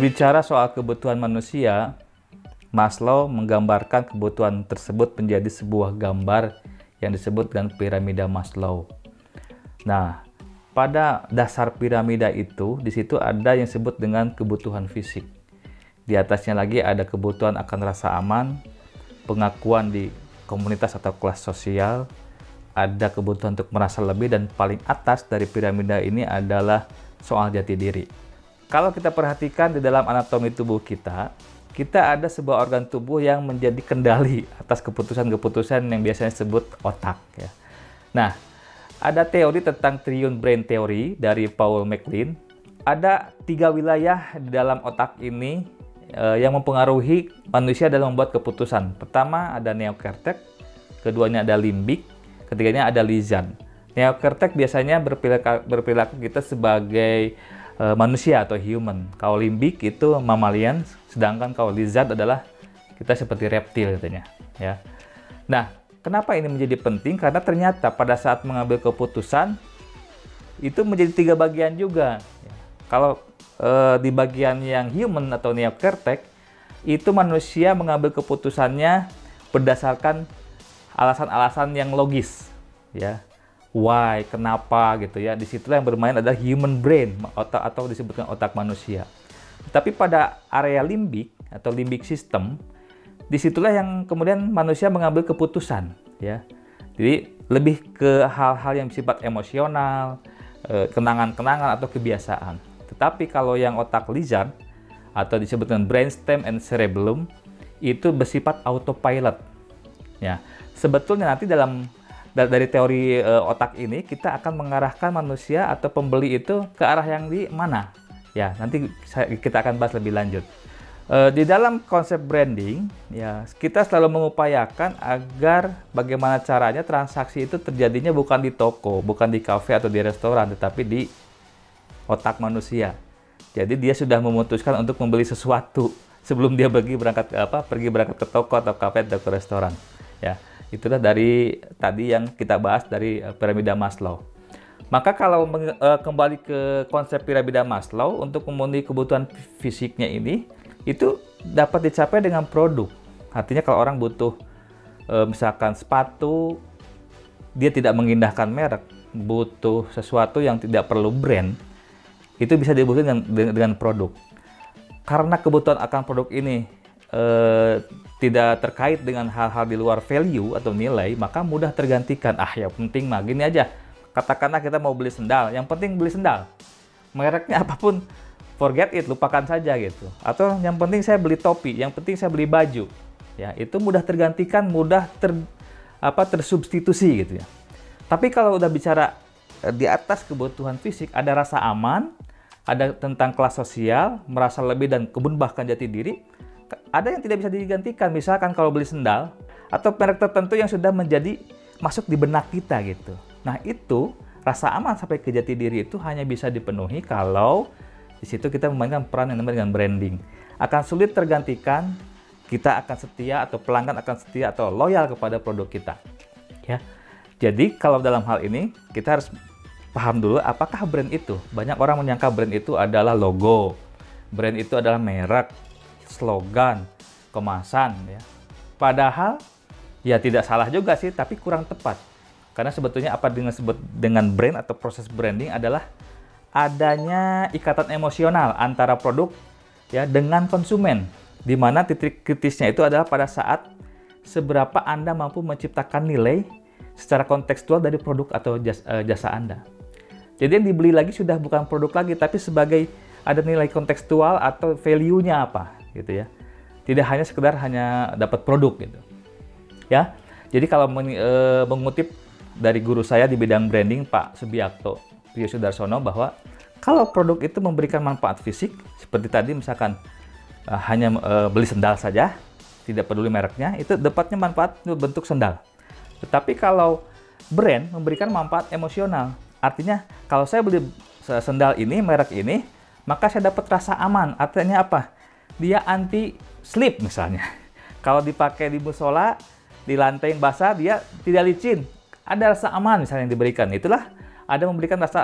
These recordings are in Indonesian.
Berbicara soal kebutuhan manusia, Maslow menggambarkan kebutuhan tersebut menjadi sebuah gambar yang disebut dengan piramida Maslow. Nah, pada dasar piramida itu, di situ ada yang disebut dengan kebutuhan fisik. Di atasnya lagi ada kebutuhan akan rasa aman, pengakuan di komunitas atau kelas sosial, ada kebutuhan untuk merasa lebih, dan paling atas dari piramida ini adalah soal jati diri. Kalau kita perhatikan di dalam anatomi tubuh kita ada sebuah organ tubuh yang menjadi kendali atas keputusan-keputusan yang biasanya disebut otak. Ya. Nah, ada teori tentang Triune Brain Theory dari Paul MacLean. Ada 3 wilayah di dalam otak ini yang mempengaruhi manusia dalam membuat keputusan. Pertama ada neokortex, keduanya ada limbik, ketiganya ada lizard. Neokortex biasanya berperilaku kita sebagai manusia atau human. Kalau limbik itu mammalian, sedangkan kalau lizard adalah kita seperti reptil katanya. Ya. Nah, kenapa ini menjadi penting? Karena ternyata pada saat mengambil keputusan itu menjadi 3 bagian juga. Ya. Kalau di bagian yang human atau neokortex itu manusia mengambil keputusannya berdasarkan alasan-alasan yang logis. Ya. Why, kenapa gitu ya. Disitulah yang bermain adalah human brain, otak atau disebutkan otak manusia. Tapi pada area limbik atau limbic system, disitulah yang kemudian manusia mengambil keputusan, ya. Jadi lebih ke hal-hal yang bersifat emosional, kenangan-kenangan atau kebiasaan. Tetapi kalau yang otak lizard atau disebutkan brainstem and cerebellum itu bersifat autopilot. Ya, sebetulnya nanti dari teori otak ini kita akan mengarahkan manusia atau pembeli itu ke arah yang di mana. Ya, nanti kita akan bahas lebih lanjut. Di dalam konsep branding, ya kita selalu mengupayakan agar bagaimana caranya transaksi itu terjadinya bukan di toko, bukan di kafe atau di restoran, tetapi di otak manusia. Jadi dia sudah memutuskan untuk membeli sesuatu sebelum dia pergi berangkat ke toko atau kafe atau ke restoran. Ya. Itulah dari tadi yang kita bahas dari piramida Maslow. Maka kalau kembali ke konsep piramida Maslow, untuk memenuhi kebutuhan fisiknya ini, itu dapat dicapai dengan produk. Artinya kalau orang butuh misalkan sepatu, dia tidak mengindahkan merek, butuh sesuatu yang tidak perlu brand, itu bisa dibutuhkan dengan produk. Karena kebutuhan akan produk ini tidak terkait dengan hal-hal di luar value atau nilai, maka mudah tergantikan. Yang penting mah gini aja. Katakanlah kita mau beli sendal, yang penting beli sendal. Mereknya apapun, forget it, lupakan saja gitu. Atau yang penting saya beli topi, yang penting saya beli baju. Ya, itu mudah tergantikan, mudah tersubstitusi gitu ya. Tapi kalau udah bicara di atas kebutuhan fisik, ada rasa aman, ada tentang kelas sosial, merasa lebih dan bahkan jati diri. Ada yang tidak bisa digantikan, misalkan kalau beli sendal atau merek tertentu yang sudah masuk di benak kita gitu. Nah, itu rasa aman sampai ke jati diri itu hanya bisa dipenuhi kalau di situ kita memainkan peran yang namanya dengan branding. Akan sulit tergantikan, kita akan setia atau pelanggan akan setia atau loyal kepada produk kita. Ya. Jadi kalau dalam hal ini kita harus paham dulu apakah brand itu. Banyak orang menyangka brand itu adalah logo, brand itu adalah merek, slogan, kemasan, ya. Padahal ya tidak salah juga sih, tapi kurang tepat. Karena sebetulnya apa disebut dengan brand atau proses branding adalah adanya ikatan emosional antara produk ya dengan konsumen, di mana titik kritisnya itu adalah pada saat seberapa Anda mampu menciptakan nilai secara kontekstual dari produk atau jasa Anda. Jadi yang dibeli lagi sudah bukan produk lagi, tapi sebagai ada nilai kontekstual atau value-nya apa gitu ya. Tidak hanya sekedar dapat produk gitu. Ya. Jadi kalau mengutip dari guru saya di bidang branding Pak Subiakto Prio Sudarsono, bahwa kalau produk itu memberikan manfaat fisik seperti tadi misalkan hanya beli sendal saja, tidak peduli mereknya, itu dapatnya manfaat bentuk sendal. Tetapi kalau brand memberikan manfaat emosional, artinya kalau saya beli sendal ini, merek ini, maka saya dapat rasa aman. Artinya apa? Dia anti slip misalnya. Kalau dipakai di musola, di lantai yang basah, dia tidak licin. Ada rasa aman misalnya yang diberikan. Itulah ada memberikan rasa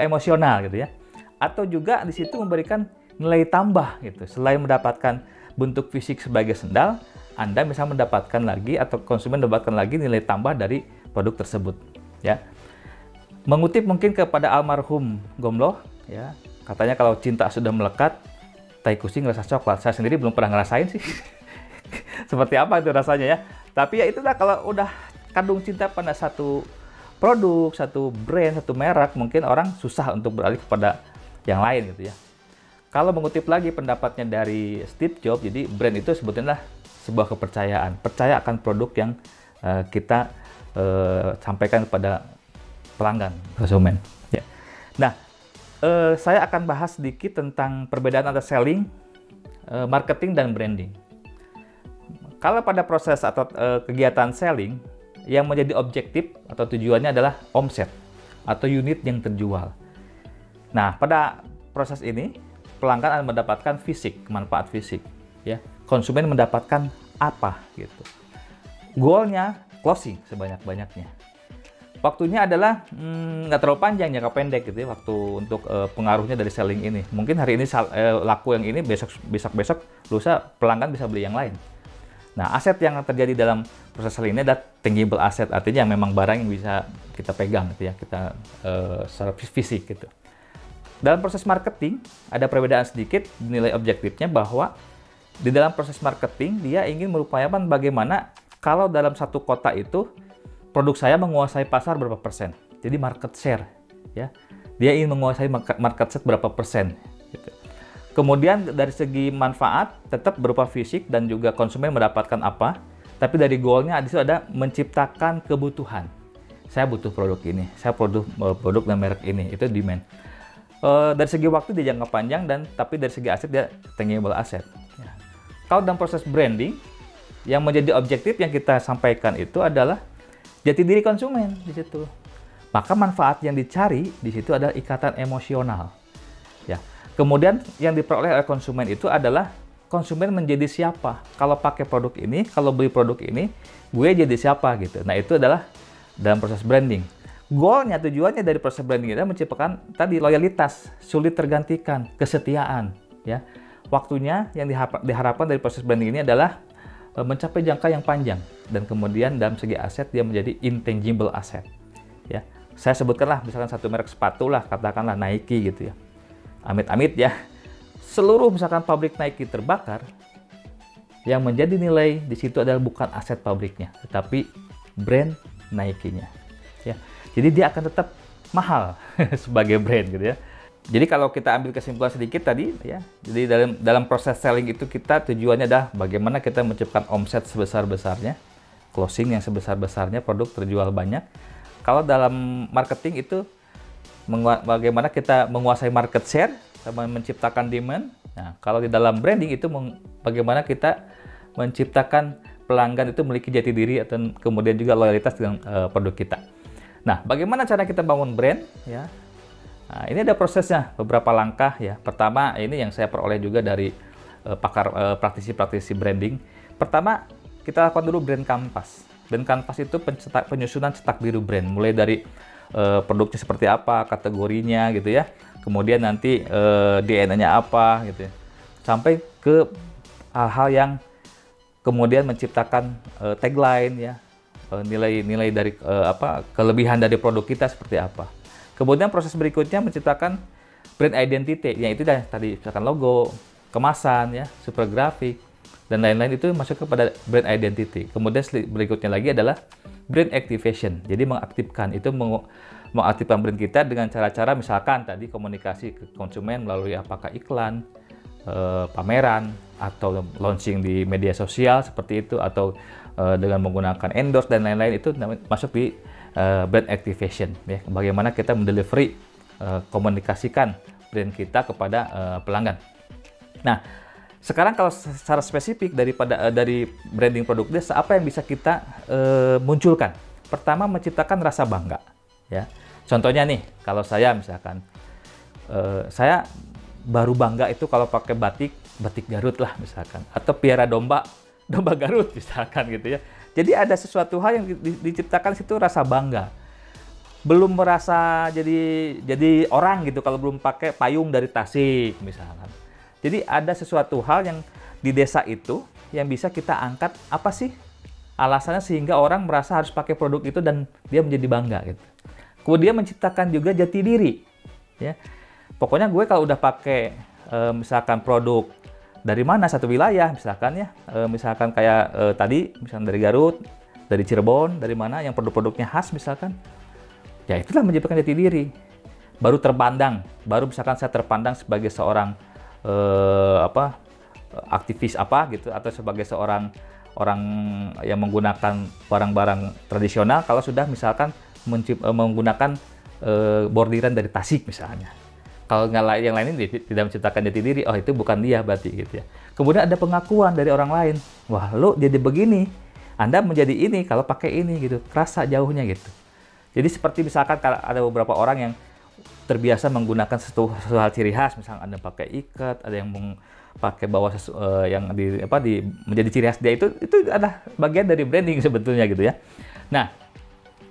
emosional gitu ya. Atau juga di situ memberikan nilai tambah gitu. Selain mendapatkan bentuk fisik sebagai sendal, Anda bisa mendapatkan lagi atau konsumen mendapatkan lagi nilai tambah dari produk tersebut, ya. Mengutip mungkin kepada almarhum Gomloh, ya, katanya kalau cinta sudah melekat, tai kucing rasa coklat. Saya sendiri belum pernah ngerasain sih. Seperti apa itu rasanya ya. Tapi ya itulah, kalau udah kandung cinta pada satu produk, satu brand, satu merek, mungkin orang susah untuk beralih kepada yang lain gitu ya. Kalau mengutip lagi pendapatnya dari Steve Jobs, jadi brand itu sebetulnya sebuah kepercayaan. Percaya akan produk yang kita sampaikan kepada pelanggan, konsumen. Ya. Nah, saya akan bahas sedikit tentang perbedaan antara selling, marketing, dan branding. Kalau pada proses atau kegiatan selling, yang menjadi objektif atau tujuannya adalah omset atau unit yang terjual. Nah, pada proses ini, pelanggan akan mendapatkan fisik, manfaat fisik. Ya. Konsumen mendapatkan apa gitu. Goalnya closing sebanyak-banyaknya. Waktunya adalah nggak terlalu panjang, jangka pendek gitu ya, waktu untuk pengaruhnya dari selling ini. Mungkin hari ini laku yang ini, besok lusa pelanggan bisa beli yang lain. Nah, aset yang terjadi dalam proses selling ini adalah tangible asset, artinya memang barang yang bisa kita pegang gitu ya, kita secara fisik gitu. Dalam proses marketing ada perbedaan sedikit nilai objektifnya, bahwa di dalam proses marketing dia ingin merupakan bagaimana kalau dalam satu kota itu produk saya menguasai pasar berapa persen. Jadi market share ya. Dia ingin menguasai market share berapa persen gitu. Kemudian dari segi manfaat tetap berupa fisik dan juga konsumen mendapatkan apa, tapi dari goalnya di situ ada menciptakan kebutuhan. Saya butuh produk ini, saya produk dan merek ini, itu demand. Dari segi waktu dia jangka panjang, dan tapi dari segi aset dia tangible asset. Ya. Kalau dalam proses branding, yang menjadi objektif yang kita sampaikan itu adalah jati diri konsumen di situ. Maka manfaat yang dicari di situ adalah ikatan emosional. Ya. Kemudian yang diperoleh oleh konsumen itu adalah konsumen menjadi siapa. Kalau pakai produk ini, kalau beli produk ini, gue jadi siapa gitu. Nah, itu adalah dalam proses branding. Goalnya, tujuannya dari proses branding itu menciptakan tadi loyalitas, sulit tergantikan, kesetiaan. Ya. Waktunya yang diharapkan dari proses branding ini adalah mencapai jangka yang panjang, dan kemudian dalam segi aset dia menjadi intangible asset. Ya, saya sebutkanlah misalkan satu merek sepatu lah, katakanlah Nike gitu ya. Amit-amit ya, seluruh misalkan pabrik Nike terbakar, yang menjadi nilai di situ adalah bukan aset pabriknya, tetapi brand Nike-nya. Ya, jadi dia akan tetap mahal sebagai brand gitu ya. Jadi kalau kita ambil kesimpulan sedikit tadi ya, jadi dalam proses selling itu kita tujuannya adalah bagaimana kita menciptakan omset sebesar-besarnya, closing yang sebesar-besarnya, produk terjual banyak. Kalau dalam marketing itu bagaimana kita menguasai market share sama menciptakan demand. Nah, kalau di dalam branding itu bagaimana kita menciptakan pelanggan itu memiliki jati diri atau kemudian juga loyalitas dengan produk kita. Nah, bagaimana cara kita bangun brand ya? Nah, ini ada prosesnya, beberapa langkah ya. Pertama, ini yang saya peroleh juga dari praktisi-praktisi branding. Pertama, kita lakukan dulu brand canvas. Brand canvas itu penyusunan cetak biru brand, mulai dari produknya seperti apa, kategorinya gitu ya. Kemudian nanti DNA-nya apa gitu ya. Sampai ke hal-hal yang kemudian menciptakan tagline ya, nilai-nilai dari kelebihan dari produk kita seperti apa. Kemudian proses berikutnya menciptakan brand identity, yaitu tadi misalkan logo, kemasan, ya, super grafik, dan lain-lain itu masuk kepada brand identity. Kemudian berikutnya lagi adalah brand activation, jadi mengaktifkan brand kita dengan cara-cara misalkan tadi komunikasi ke konsumen melalui apakah iklan, pameran, atau launching di media sosial seperti itu, atau dengan menggunakan endorse dan lain-lain, itu masuk di brand activation ya, bagaimana kita mendelivery komunikasikan brand kita kepada pelanggan. Nah, sekarang kalau secara spesifik dari branding produk desa, apa yang bisa kita munculkan? Pertama, menciptakan rasa bangga ya. Contohnya nih, kalau saya misalkan saya baru bangga itu kalau pakai batik Garut lah misalkan, atau piara domba Garut misalkan gitu ya. Jadi ada sesuatu hal yang diciptakan situ, rasa bangga. Belum merasa jadi orang gitu kalau belum pakai payung dari Tasik misalkan. Jadi ada sesuatu hal yang di desa itu yang bisa kita angkat, apa sih alasannya sehingga orang merasa harus pakai produk itu dan dia menjadi bangga gitu. Kemudian menciptakan juga jati diri, ya. Pokoknya gue kalau udah pakai misalkan produk dari mana satu wilayah, misalkan ya, misalkan kayak tadi, misalkan dari Garut, dari Cirebon, dari mana yang produk-produknya khas misalkan, ya itulah menciptakan jati diri. Baru terpandang, baru misalkan saya terpandang sebagai seorang aktivis apa gitu, atau sebagai seorang orang yang menggunakan barang-barang tradisional kalau sudah misalkan menggunakan bordiran dari Tasik misalnya. Kalau yang lain ini tidak menciptakan jati diri, oh itu bukan dia berarti gitu ya. Kemudian ada pengakuan dari orang lain, wah lo jadi begini, Anda menjadi ini kalau pakai ini gitu, kerasa jauhnya gitu. Jadi seperti misalkan kalau ada beberapa orang yang terbiasa menggunakan sesuatu hal ciri khas, misalnya Anda pakai ikat, ada yang pakai bawa yang menjadi ciri khas dia, itu adalah bagian dari branding sebetulnya gitu ya. Nah,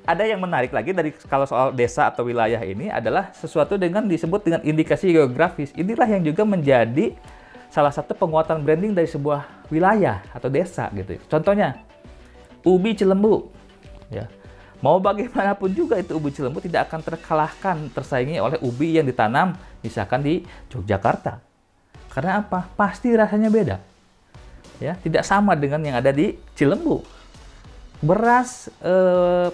ada yang menarik lagi dari kalau soal desa atau wilayah ini adalah sesuatu disebut dengan indikasi geografis. Inilah yang juga menjadi salah satu penguatan branding dari sebuah wilayah atau desa gitu. Contohnya ubi Cilembu, ya. Mau bagaimanapun juga itu ubi Cilembu tidak akan tersaingi oleh ubi yang ditanam misalkan di Yogyakarta. Karena apa? Pasti rasanya beda. Ya, tidak sama dengan yang ada di Cilembu. Beras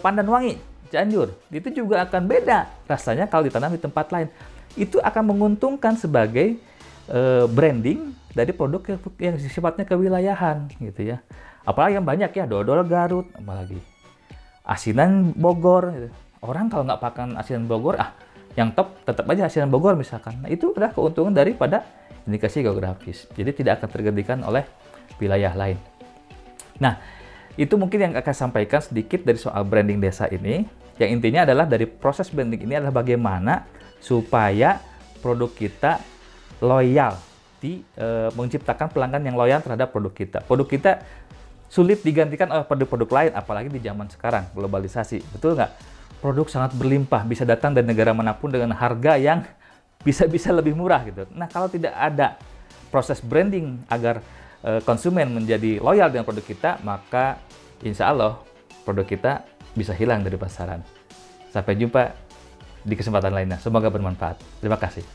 Pandanwangi, Cianjur, itu juga akan beda rasanya kalau ditanam di tempat lain. Itu akan menguntungkan sebagai branding dari produk yang sifatnya kewilayahan gitu ya. Apalagi yang banyak ya, dodol Garut, apalagi asinan Bogor gitu. Orang kalau nggak pakai asinan Bogor, yang top tetap aja asinan Bogor misalkan. Nah, itu adalah keuntungan daripada indikasi geografis. Jadi tidak akan tergantikan oleh wilayah lain. Nah, itu mungkin yang akan sampaikan sedikit dari soal branding desa ini. Yang intinya adalah dari proses branding ini adalah bagaimana supaya produk kita loyal, menciptakan pelanggan yang loyal terhadap produk kita. Produk kita sulit digantikan oleh produk-produk lain, apalagi di zaman sekarang, globalisasi. Betul nggak? Produk sangat berlimpah, bisa datang dari negara manapun dengan harga yang bisa lebih murah gitu. Nah, kalau tidak ada proses branding agar konsumen menjadi loyal dengan produk kita, maka insya Allah produk kita bisa hilang dari pasaran. Sampai jumpa di kesempatan lainnya. Semoga bermanfaat. Terima kasih.